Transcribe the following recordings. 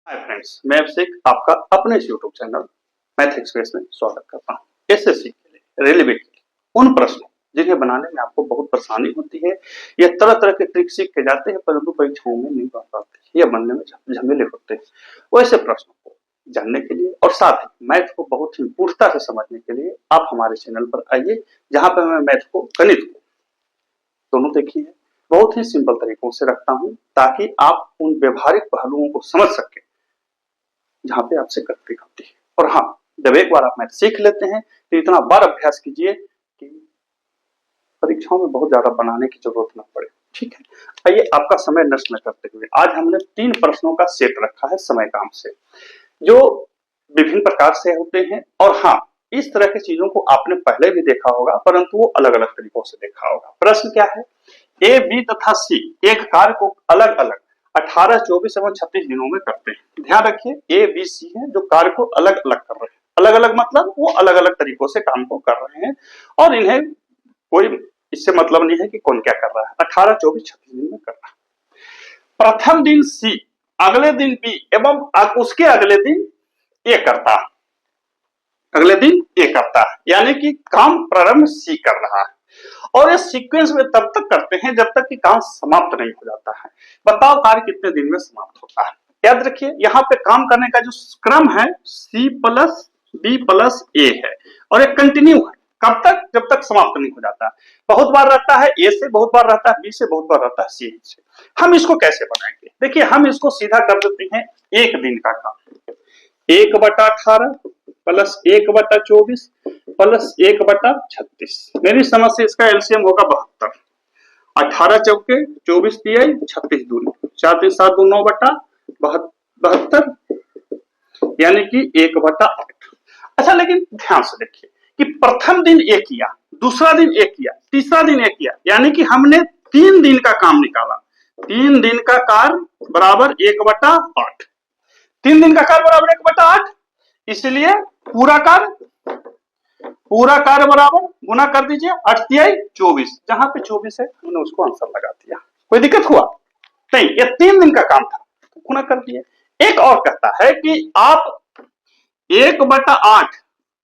Hi friends, मैं अभिषेक आपका अपने इस यूट्यूब चैनल मैथ एक्सप्रेस में स्वागत करता हूँ। एसएससी के लिए, रेलवे के लिए उन प्रश्नों जिन्हें बनाने में आपको बहुत परेशानी होती है या तरह तरह के ट्रिक सीख के जाते हैं परंतु परीक्षाओं में नहीं बन पाते या बनने में झमेले होते हैं, वैसे प्रश्नों को जानने के लिए और साथ ही मैथ को बहुत ही पूर्णता से समझने के लिए आप हमारे चैनल पर आइए, जहाँ पर मैं मैथ को, गणित को दोनों देखिए बहुत ही सिंपल तरीकों से रखता हूँ ताकि आप उन व्यवहारिक पहलुओं को समझ सकें जहां पे आपसे गलती होती है। और हाँ, जब एक बार आप मैथ सीख लेते हैं तो इतना बार अभ्यास कीजिए कि परीक्षाओं में बहुत ज्यादा बनाने की जरूरत न पड़े। ठीक है, आइए आपका समय नष्ट न करते हुए आज हमने 3 प्रश्नों का सेट रखा है समय काम से, जो विभिन्न प्रकार से होते हैं। और हाँ, इस तरह की चीजों को आपने पहले भी देखा होगा परंतु वो अलग अलग तरीकों से देखा होगा। प्रश्न क्या है, ए, बी तथा सी एक कार्य को अलग अलग 18, 24 एवं 36 दिनों में करते हैं। ध्यान रखिए, ए, बी, सी है जो कार्य को अलग अलग कर रहे हैं। अलग अलग मतलब वो अलग अलग तरीकों से काम को कर रहे हैं और इन्हें कोई इससे मतलब नहीं है कि कौन क्या कर रहा है। 18, 24, 36 दिन में कर रहा है। प्रथम दिन सी, अगले दिन बी एवं उसके अगले दिन ए करता है। अगले दिन ए करता है, यानी कि काम प्रारंभ सी कर रहा है और इस सीक्वेंस में तब तक करते हैं जब तक कि काम समाप्त नहीं हो जाता है। बताओ कार्य कितने दिन में समाप्त होता है। याद रखिए, यहाँ पे काम करने का जो क्रम है सी प्लस बी प्लस ए है और एक कंटिन्यू है। कब तक? जब तक समाप्त नहीं हो जाता। बहुत बार रहता है ए से, बहुत बार रहता है बी से, बहुत बार रहता है सी से। हम इसको कैसे बनाएंगे? देखिए, हम इसको सीधा कर देते हैं एक दिन का काम। 1/18 प्लस 1/24 प्लस 1/36। मेरी समझ से इसका एलसीएम होगा 72। 18 चौके 24 तिहाई 36 दूनी 4 3 7 2 9/72, यानी कि 1/8। अच्छा, लेकिन ध्यान से देखिए कि प्रथम दिन ए किया, दूसरा दिन ए किया, तीसरा दिन ए किया, यानी कि हमने 3 दिन का काम निकाला। 3 दिन का कार्य बराबर 1/8। 3 दिन का कार्य बराबर 1/8, इसलिए पूरा कार्य बराबर गुना कर दीजिए 8 तिहाई 24। जहां पे 24 है हमने उसको आंसर लगा दिया। कोई दिक्कत हुआ नहीं, ये 3 दिन का काम था तो गुना कर दिए। एक और कहता है कि आप 1/8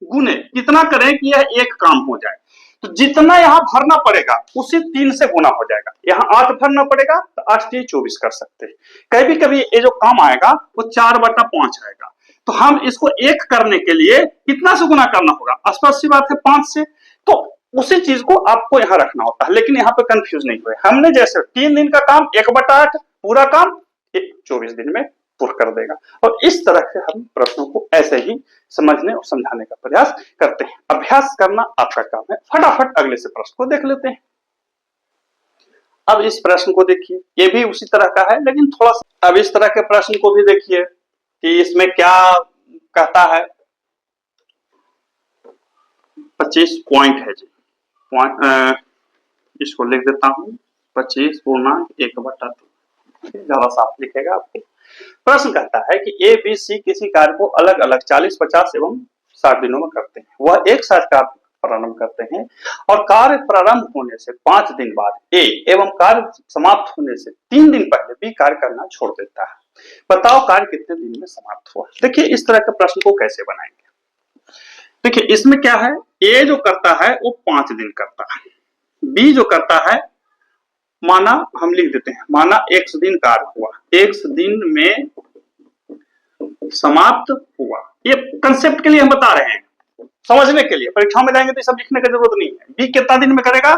गुने कितना करें कि यह एक काम हो जाए, तो जितना यहां भरना पड़ेगा उसी 3 से गुना हो जाएगा। यहां 8 भरना पड़ेगा तो 8 तिहाई 24 कर सकते हैं। कभी कभी ये जो काम आएगा वो 4/5 आएगा, तो हम इसको एक करने के लिए कितना से गुना करना होगा? स्पष्ट सी बात है 5 से। तो उसी चीज को आपको यहां रखना होता है, लेकिन यहां पे कंफ्यूज नहीं हुए। हमने जैसे 3 दिन का काम 1/8, पूरा काम 24 दिन में पूरा कर देगा। और इस तरह से हम प्रश्नों को ऐसे ही समझने और समझाने का प्रयास करते हैं। अभ्यास करना आपका काम है। फटाफट अगले से प्रश्न को देख लेते हैं। अब इस प्रश्न को देखिए, ये भी उसी तरह का है लेकिन थोड़ा सा। अब इस तरह के प्रश्न को भी देखिए कि इसमें क्या कहता है। 25 पॉइंट है जी, इसको लिख देता हूं 25 पूर्णांक 1/2, ज्यादा साफ लिखेगा आपको। प्रश्न कहता है कि ए बी सी किसी कार्य को अलग अलग 40, 50 एवं 60 दिनों में करते हैं। वह एक साथ कार्य प्रारंभ करते हैं और कार्य प्रारंभ होने से 5 दिन बाद ए एवं कार्य समाप्त होने से 3 दिन पहले बी कार्य करना छोड़ देता है। बताओ कार्य कितने दिन में समाप्त हुआ। देखिए, इस तरह के प्रश्न को कैसे बनाएंगे। देखिए, इसमें क्या है, ए जो करता है वो 5 दिन करता है, बी जो करता है, माना हम लिख देते हैं, माना x दिन कार्य हुआ, x दिन में समाप्त हुआ। ये कंसेप्ट के लिए हम बता रहे हैं, समझने के लिए। परीक्षाओं में जाएंगे तो सब लिखने की जरूरत नहीं है। बी कितना दिन में करेगा,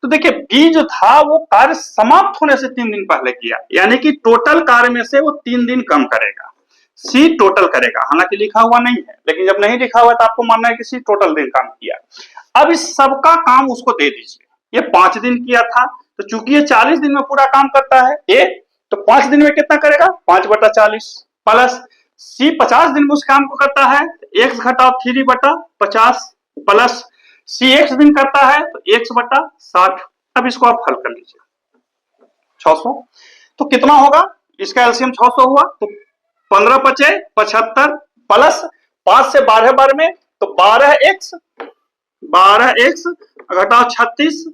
तो देखिए बी जो था वो कार्य समाप्त होने से 3 दिन पहले किया, यानी कि टोटल कार्य में से वो 3 दिन कम करेगा। सी टोटल करेगा, हालांकि लिखा हुआ नहीं है, लेकिन जब नहीं लिखा हुआ तो आपको मानना है कि सी टोटल दिन काम किया। अब इस सबका काम उसको दे दीजिए। ये 5 दिन किया था, तो चूंकि ये 40 दिन में पूरा काम करता है ए, तो 5 दिन में कितना करेगा 5/40 प्लस सी 50 दिन में उस काम को करता है, x घटाओ 3/50 प्लस सी x दिन करता है तो x/60। अब इसको आप हल कर लीजिए 600, तो कितना होगा, इसका एलसीएम 600 हुआ, तो 15×5 = 75 प्लस 5 से 12 बार में तो 12x घटाओ 36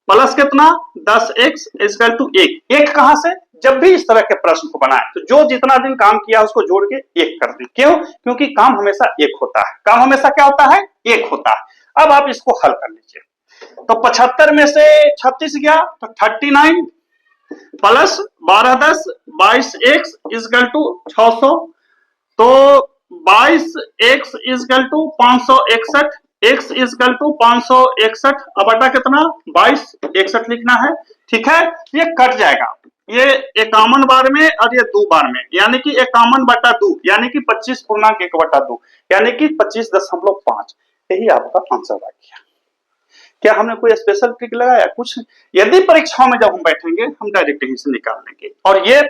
प्लस कितना 10x = 1। एक कहां से, जब भी इस तरह के प्रश्न को बनाए तो जो जितना दिन काम किया उसको जोड़ के एक कर दें। क्यों? क्योंकि काम हमेशा एक होता है। काम हमेशा क्या होता है? एक होता है। अब आप इसको हल कर लीजिए। तो 75 में से 36 गया तो 39 प्लस 12 10 22 x इजकल टू 600, तो 22 x equal to 561, x equal to 561 अब बटा कितना 22 61 लिखना है। ठीक है, ये कट जाएगा, ये 51 बार में और ये 2 बार में, यानी कि 51 बटा 2 यानी कि 25.1 बटा 2 यानी कि 25.5। यही आपका आंसर आ गया। क्या हमने कोई स्पेशल ट्रिक लगाया? कुछ। यदि परीक्षाओं में जब हम बैठेंगे हम डायरेक्ट यहीं से निकाल लेंगे, और ये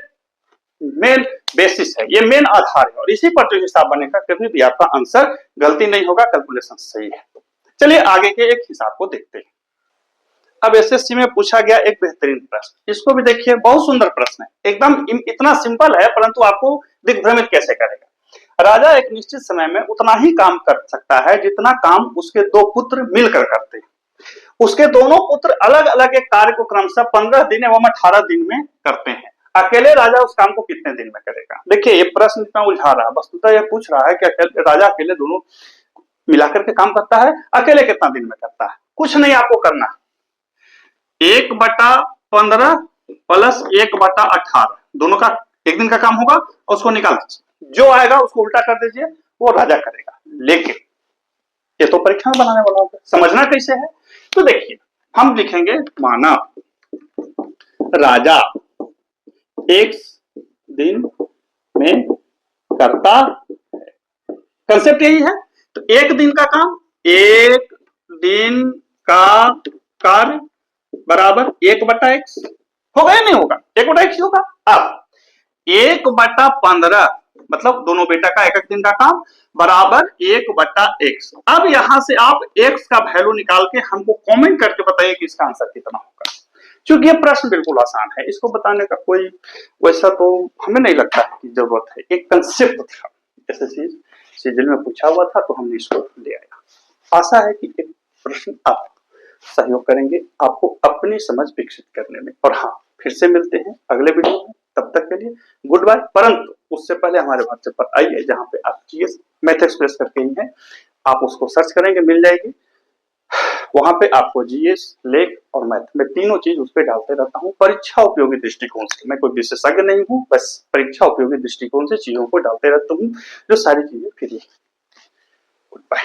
मेन बेसिस है, ये मेन आधार है, और इसी पर जो हिसाब बनेगा कभी भी आपका आंसर गलती नहीं होगा, कैलकुलेशन सही है। चलिए आगे के एक हिसाब को देखते हैं। अब एसएससी में पूछा गया एक बेहतरीन प्रश्न, इसको भी देखिए, बहुत सुंदर प्रश्न है, एकदम इतना सिंपल है परंतु आपको दिग्भ्रमित कैसे करेगा। राजा एक निश्चित समय में उतना ही काम कर सकता है जितना काम उसके 2 पुत्र मिलकर करते हैं। उसके दोनों पुत्र अलग अलग एक कार्य को क्रमशः 15 दिन एवं 18 दिन में करते हैं। अकेले राजा उस काम को कितने दिन में करेगा? देखिए ये प्रश्न इतना उलझा रहा है, वस्तुतः यह पूछ रहा है कि राजा अकेले दोनों मिलाकर के काम करता है, अकेले कितना दिन में करता है? कुछ नहीं आपको करना, 1/15 प्लस 1/18 दोनों का एक दिन का काम होगा, उसको निकाल दीजिए, जो आएगा उसको उल्टा कर दीजिए, वो राजा करेगा। लेकिन ये तो परीक्षा में बनाने वाला होगा, समझना कैसे है? तो देखिए हम लिखेंगे, माना राजा एक दिन में करता है, कंसेप्ट यही है। तो एक दिन का काम, एक दिन का कार्य बराबर 1/x होगा या नहीं होगा? 1/x होगा। अब 1/15 मतलब दोनों बेटा का एक एक दिन का काम बराबर 1/x। अब यहां से आप x का वैल्यू निकाल के हमको कमेंट करके बताइए कि इसका आंसर कितना होगा। क्योंकि ये प्रश्न बिल्कुल आसान है, इसको बताने का कोई वैसा तो हमें नहीं लगता है कि जरूरत है। एक कंसेप्ट था, ऐसे चीज सीजन में पूछा हुआ था तो हमने इसको ले आया। आशा है कि एक प्रश्न आप सहयोग करेंगे आपको अपनी समझ विकसित करने में। और हाँ, फिर से मिलते हैं अगले वीडियो में, तब तक के लिए गुड बाय। परंतु उससे पहले हमारे व्हाट्सएप पर आइए, जहां पे आप जीएस मैथ एक्सप्रेस करके ही हैं, आप उसको सर्च करेंगे मिल जाएगी। वहां पे आपको जीएस, लेख और मैथ में तीनों चीज उस पर डालते रहता हूँ, परीक्षा उपयोगी दृष्टिकोण से। मैं कोई विशेषज्ञ नहीं हूँ, बस परीक्षा उपयोगी दृष्टिकोण से चीजों को डालते रहता हूँ, जो सारी चीजें फ्री है। Good bye.